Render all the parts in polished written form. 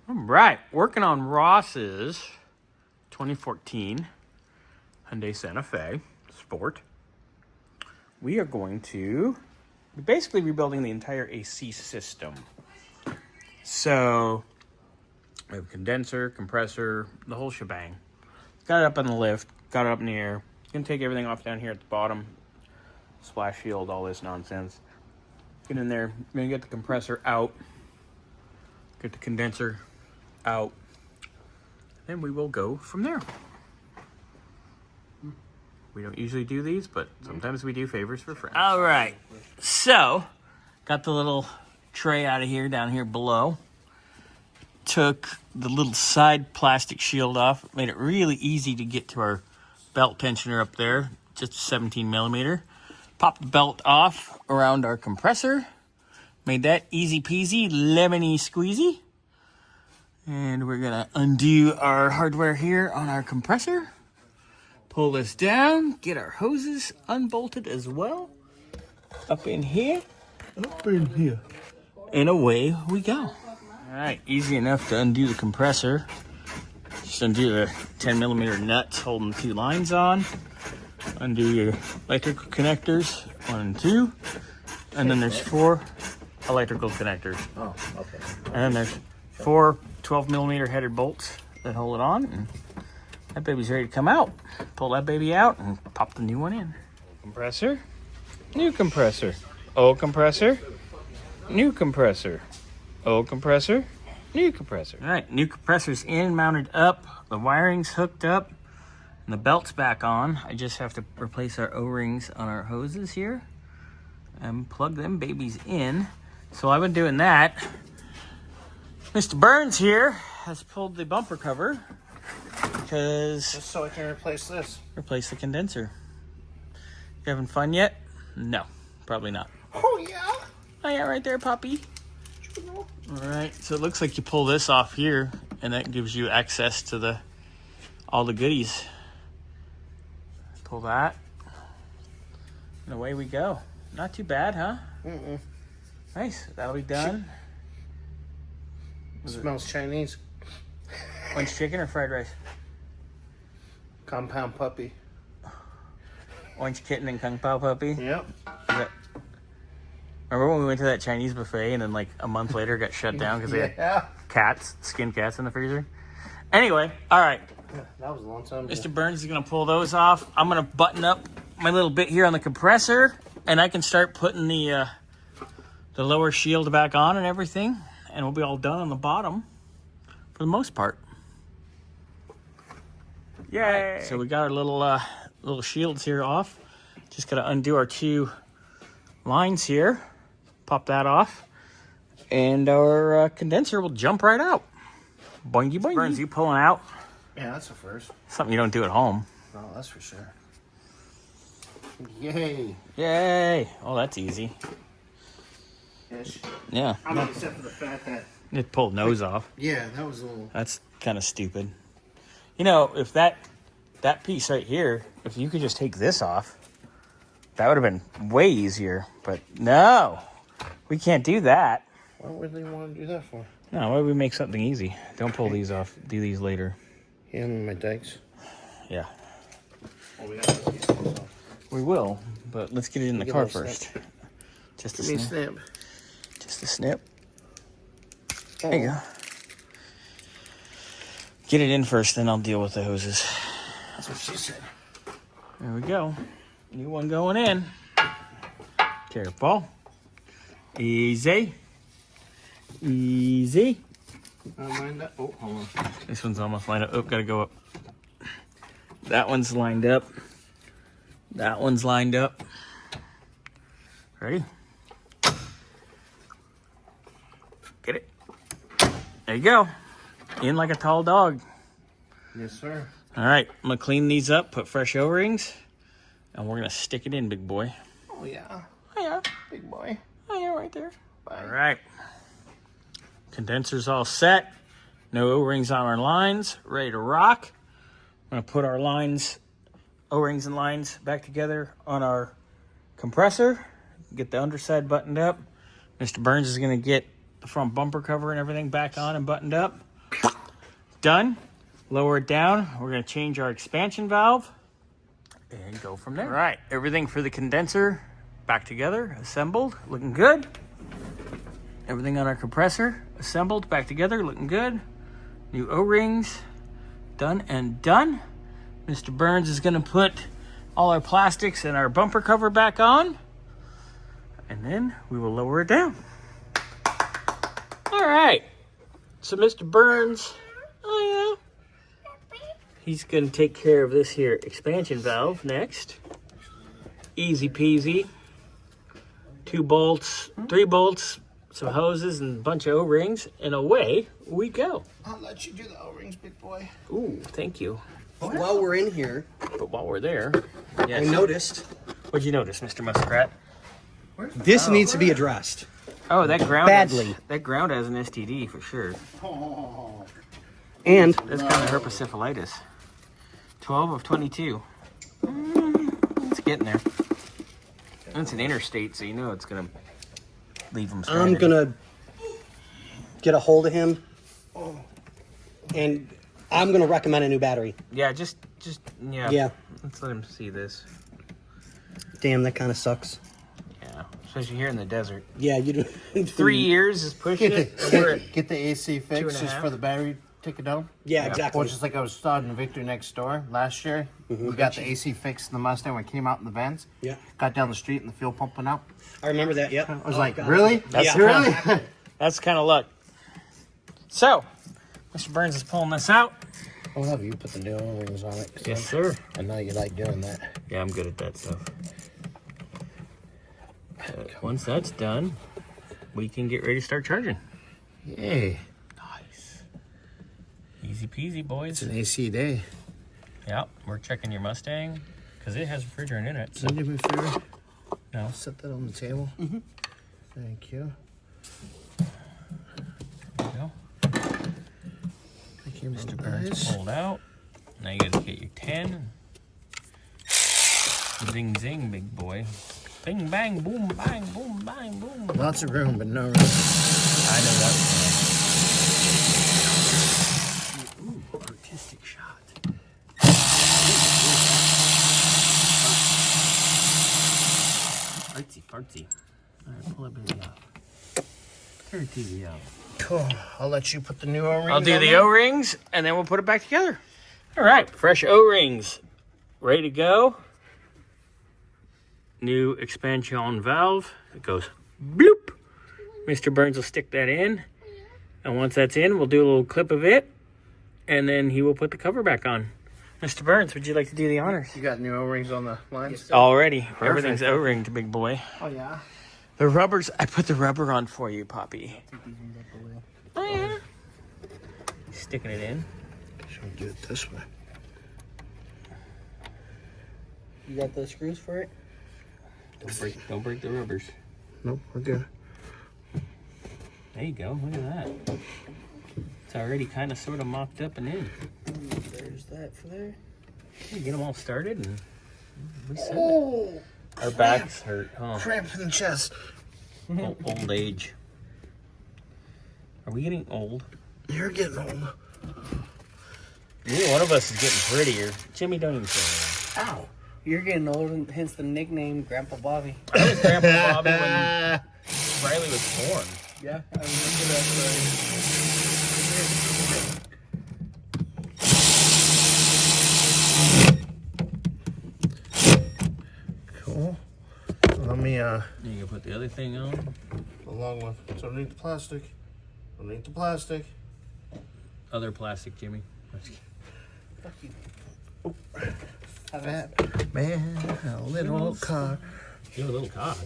All right, working on Ross's 2014 Hyundai Santa Fe Sport. We are going to be basically rebuilding the entire AC system. So we have condenser, compressor, the whole shebang. Got it up on the lift, got it up in the air. Gonna take everything off down here at the bottom. Splash shield, all this nonsense. Get in there, gonna get the compressor out. Get the condenser out. Then we will go from there. We don't usually do these, but sometimes we do favors for friends. All right, so got the little tray out of here, down here below. Took the little side plastic shield off. Made it really easy to get to our belt tensioner up there, just a 17 millimeter. Popped the belt off around our compressor. Made that easy peasy, lemony squeezy. And we're gonna undo our hardware here on our compressor. Pull this down, get our hoses unbolted as well. Up in here, and away we go. All right, easy enough to undo the compressor. Just undo the 10 millimeter nuts holding the 2 lines on. Undo your electrical connectors, 1 and 2. And then there's 4 electrical connectors. Oh, okay. And then there's 4 12 millimeter headed bolts that hold it on. And that baby's ready to come out. Pull that baby out and pop the new one in. Compressor, new compressor, old compressor, new compressor, old compressor, new compressor. All right, new compressor's in, mounted up, the wiring's hooked up, and the belt's back on. I just have to replace our O-rings on our hoses here and plug them babies in. So I've been doing that. Mr. Burns here has pulled the bumper cover because Just so I can replace this. replace the condenser. You having fun yet? No, probably not. Oh, yeah. Oh yeah, right there, puppy. All right, so it looks like you pull this off here, and that gives you access to all the goodies. Pull that, and away we go. Not too bad, huh? Mm-mm. Nice, that'll be done. Smells Chinese. Orange chicken or fried rice? Compound puppy. Orange kitten and kung pao puppy? Yep. Remember when we went to that Chinese buffet and then like a month later got shut down because they had cats, skinned cats in the freezer? Anyway, all right. Yeah, that was a long time ago. Mr. Burns is going to pull those off. I'm going to button up my little bit here on the compressor, and I can start putting the lower shield back on and everything, and we'll be all done on the bottom for the most part. Yay! So we got our little shields here off. Just got to undo our 2 lines here. Pop that off, and our condenser will jump right out. Boingy boingy. Burns, you pulling out? Yeah, that's a first. Something you don't do at home. Oh, that's for sure. Yay. Yay! Oh, that's easy. Ish. Yeah. I mean, except for the fact that... It pulled nose off. Yeah, that was a little... That's kind of stupid. You know, if that piece right here, if you could just take this off, that would have been way easier. But no, we can't do that. Why would they want to do that for? No, why would we make something easy? Don't pull these off. Do these later. Hand me my dikes. Yeah. Oh, we got these off. We will, but let's get it in the car first. Snip. Just a Give me a snip. snip. Just a snip. Oh. There you go. Get it in first, then I'll deal with the hoses. That's what she said. There we go. New one going in. Careful. Easy. Easy. Lined up. Oh, hold on. This one's almost lined up. Oh, gotta go up. That one's lined up. That one's lined up. Ready? Get it. There you go. In like a tall dog. Yes, sir. All right, I'm gonna clean these up, put fresh O-rings, and we're gonna stick it in, big boy. Oh, yeah. Oh yeah, Big boy. oh yeah, right there. Bye. All right. Condenser's all set. No O-rings on our lines. Ready to rock. I'm gonna put our lines, O-rings and lines back together on our compressor. Get the underside buttoned up. Mr. Burns is gonna get the front bumper cover and everything back on and buttoned up. done. Lower it down. We're going to change our expansion valve and go from there. All right, everything for the condenser back together, assembled, looking good. Everything on our compressor assembled, back together, looking good. New O-rings, done and done. Mr. Burns is going to put all our plastics and our bumper cover back on, and then we will lower it down. All right, so Mr. Burns, oh yeah, he's going to take care of this here expansion valve next. Easy peasy. 2 bolts, 3 bolts, some hoses, and a bunch of O-rings, and away we go. I'll let you do the O-rings, big boy. Ooh, thank you. But while we're in here, But while we're there, yes. I noticed What'd you notice, Mr. Muskrat? this needs to be addressed. Oh, that ground Badly. That ground has an STD for sure. And That's kind of herpetosyphilitis. 12 of 22. It's getting there. It's an interstate, so you know it's gonna leave them stranded. I'm gonna get a hold of him, and I'm gonna recommend a new battery. Yeah, just yeah. Yeah. Let's let him see this. Damn, that kind of sucks. Yeah, especially here in the desert. Yeah, you do. 3 years is pushing it. We're at Get the AC fixed 2.5. just for the battery. Take it down. Yeah, exactly. Well, just like I was starting the Victor next door last year. We got the AC fixed in the Mustang when it came out in the vents. Yeah, Got down the street and the fuel pumping out. I remember that. Yep. I was like, really? That's really? That's kind of luck. So, Mr. Burns is pulling this out. I'll have you put the new O-rings on it. Yes, sir. I know you like doing that. Yeah, I'm good at that stuff. Once that's done, we can get ready to start charging. Yay. Nice. Easy peasy, boys. It's an AC day. Yeah, we're checking your Mustang because it has refrigerant in it. So do me a favor. No. Set that on the table. Thank you. There you go. Thank you, Mr. Burns Burns. pulled out. Now you gotta get your 10. Zing zing, big boy. Bing bang, boom bang, boom bang, boom. Lots of room, but no room. I know that. Ooh, artistic shot. Artsy fartsy. All right, pull that baby out. Turn the TV out. Cool. I'll let you put the new O-rings I'll do on the there. O-rings, and then we'll put it back together. All right, fresh O-rings. Ready to go. New expansion valve. It goes bloop. Mr. Burns will stick that in. And once that's in, we'll do a little clip of it. And then he will put the cover back on. Mr. Burns, would you like to do the honors? You got new O-rings on the lines? Already. Everything's O-ringed, big boy. Oh, yeah. The rubbers, I put the rubber on for you, Poppy. Oh, yeah. Sticking it in. Should we do it this way? You got the screws for it? Don't break the rubbers. Nope, we're good. There you go. Look at that. It's already kind of sort of mocked up and in. There's that for there. You get them all started and we set it. Oh, Our backs hurt, huh? cramp in the chest. Old age. Are we getting old? You're getting old. Neither one of us is getting prettier. Jimmy, don't even say that. Ow! You're getting old, and hence the nickname Grandpa Bobby. I was Grandpa Bobby when Riley was born. Yeah, I remember that. Cool. Let me, You can put the other thing on. the long one. It's underneath the plastic. Underneath the plastic. Other plastic, Jimmy. Fuck you. Fat man, a little car. You're a little cock.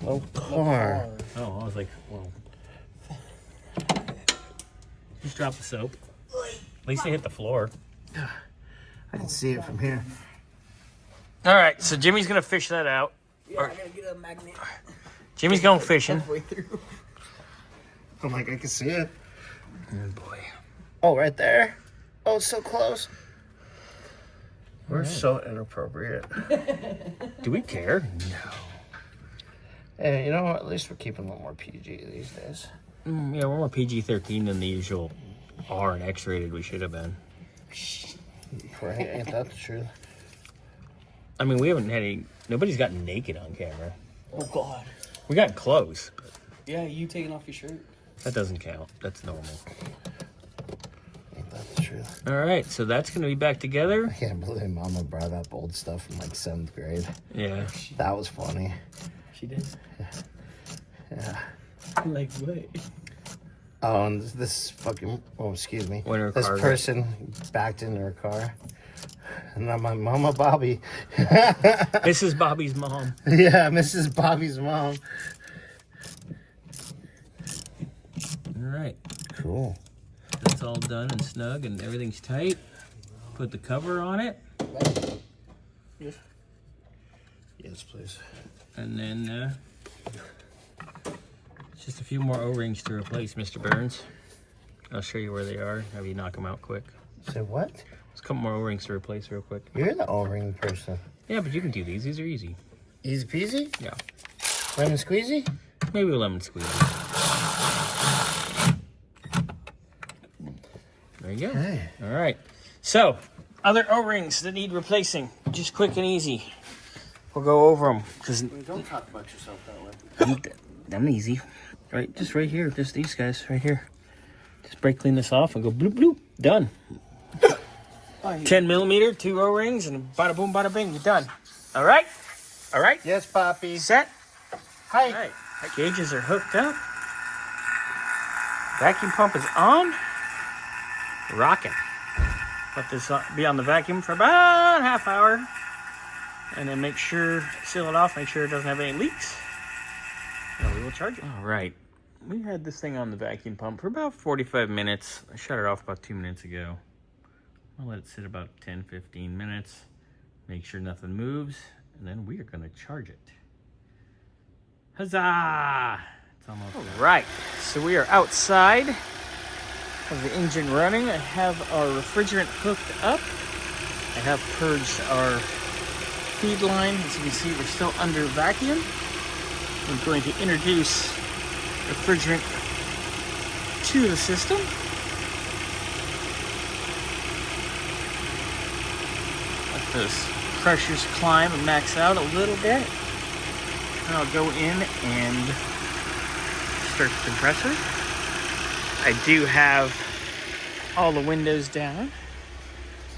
Little car. Oh, I was like, well. Just drop the soap. At least they hit the floor. I can see it from here. All right, so Jimmy's gonna fish that out. Yeah, I gotta get a magnet. Jimmy's going fishing. Halfway through. I'm like, I can see it. Good boy. Oh, right there. Oh, it's so close. We're so inappropriate. Do we care? No. Hey, you know what? At least we're keeping a little more PG these days. Yeah, we're more PG-13 than the usual R and X-rated we should have been. Right? Ain't that the truth? I mean, we haven't had any... Nobody's gotten naked on camera. Oh, God. We got clothes. But Yeah, you taking off your shirt. that doesn't count. That's normal. Ain't that the truth? All right, so that's going to be back together. I can't believe Mama brought up old stuff from like 7th grade. Yeah. That was funny. She did. Yeah. Like what? Oh, and this fucking, oh, excuse me. When her This car person backed into her car. And I'm like, Mama Bobby. This is Bobby's mom. Yeah, Mrs. Bobby's mom. All right. Cool. That's all done and snug and everything's tight. Put the cover on it. Yes. Yes, please. And then just a few more O-rings to replace, Mr. Burns. I'll show you where they are. Have you knock them out quick. Say what? There's a couple more O-rings to replace real quick. You're the O-ring person. Yeah, but you can do these. These are easy. Easy peasy? Yeah. Lemon squeezy? Maybe a lemon squeeze. There you go. Hey. All right. So, other O-rings that need replacing. Just quick and easy. We'll go over them. Because Don't talk about yourself that way. I'm easy. Right, just right here. Just these guys right here. Just brake clean this off and go bloop bloop. Done. 10 millimeter, 2 O-rings, and bada boom, bada bing. You're done. All right? All right? Yes, Poppy. Set? Hi. All right. Gauges are hooked up. Vacuum pump is on. Rocking. Let this be on the vacuum for about a half hour. And then make sure, seal it off, make sure it doesn't have any leaks. And we will charge it. All right. We had this thing on the vacuum pump for about 45 minutes. I shut it off about 2 minutes ago. I'll let it sit about 10, 15 minutes. Make sure nothing moves. And then we are going to charge it. Huzzah! It's almost all right. So we are outside of the engine running. I have our refrigerant hooked up. I have purged our feed line. As you can see, we're still under vacuum. I'm going to introduce refrigerant to the system. Let those pressures climb and max out a little bit. And I'll go in and start the compressor. I do have all the windows down,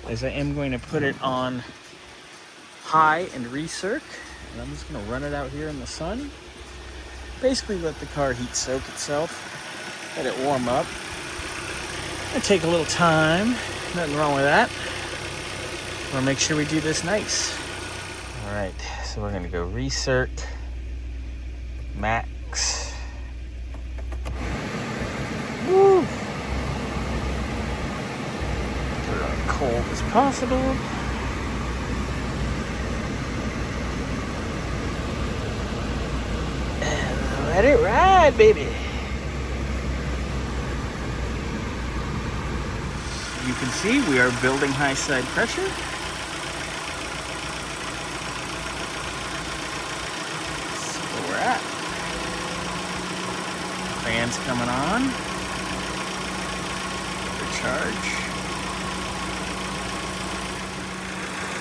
as I am going to put it on high and recirc. And I'm just going to run it out here in the sun. Basically let the car heat soak itself, let it warm up. It'll take a little time, nothing wrong with that. We'll make sure we do this nice. All right, so we're gonna go recirc, max. Woo! Put it on cold as possible. Let it ride, baby. You can see we are building high side pressure. That's where we're at. Fans coming on. Recharge.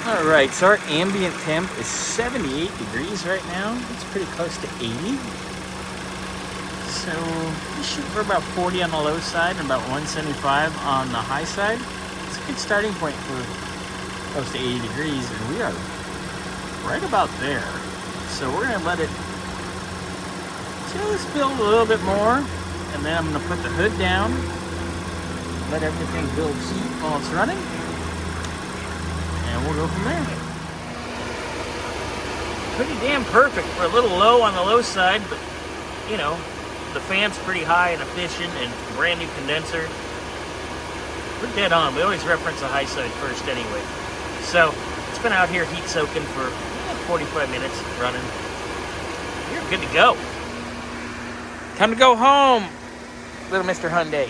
All right, so our ambient temp is 78 degrees right now. It's pretty close to 80. So we shoot for about 40 on the low side and about 175 on the high side. It's a good starting point for close to 80 degrees, and we are right about there. So we're gonna let it just build a little bit more, and then I'm gonna put the hood down, let everything build heat while it's running, and we'll go from there. Pretty damn perfect. We're a little low on the low side, but you know, the fan's pretty high and efficient, and brand new condenser. We're dead on. We always reference the high side first anyway. So it's been out here heat soaking for 45 minutes running. You're good to go. Time to go home, little Mr. Hyundai.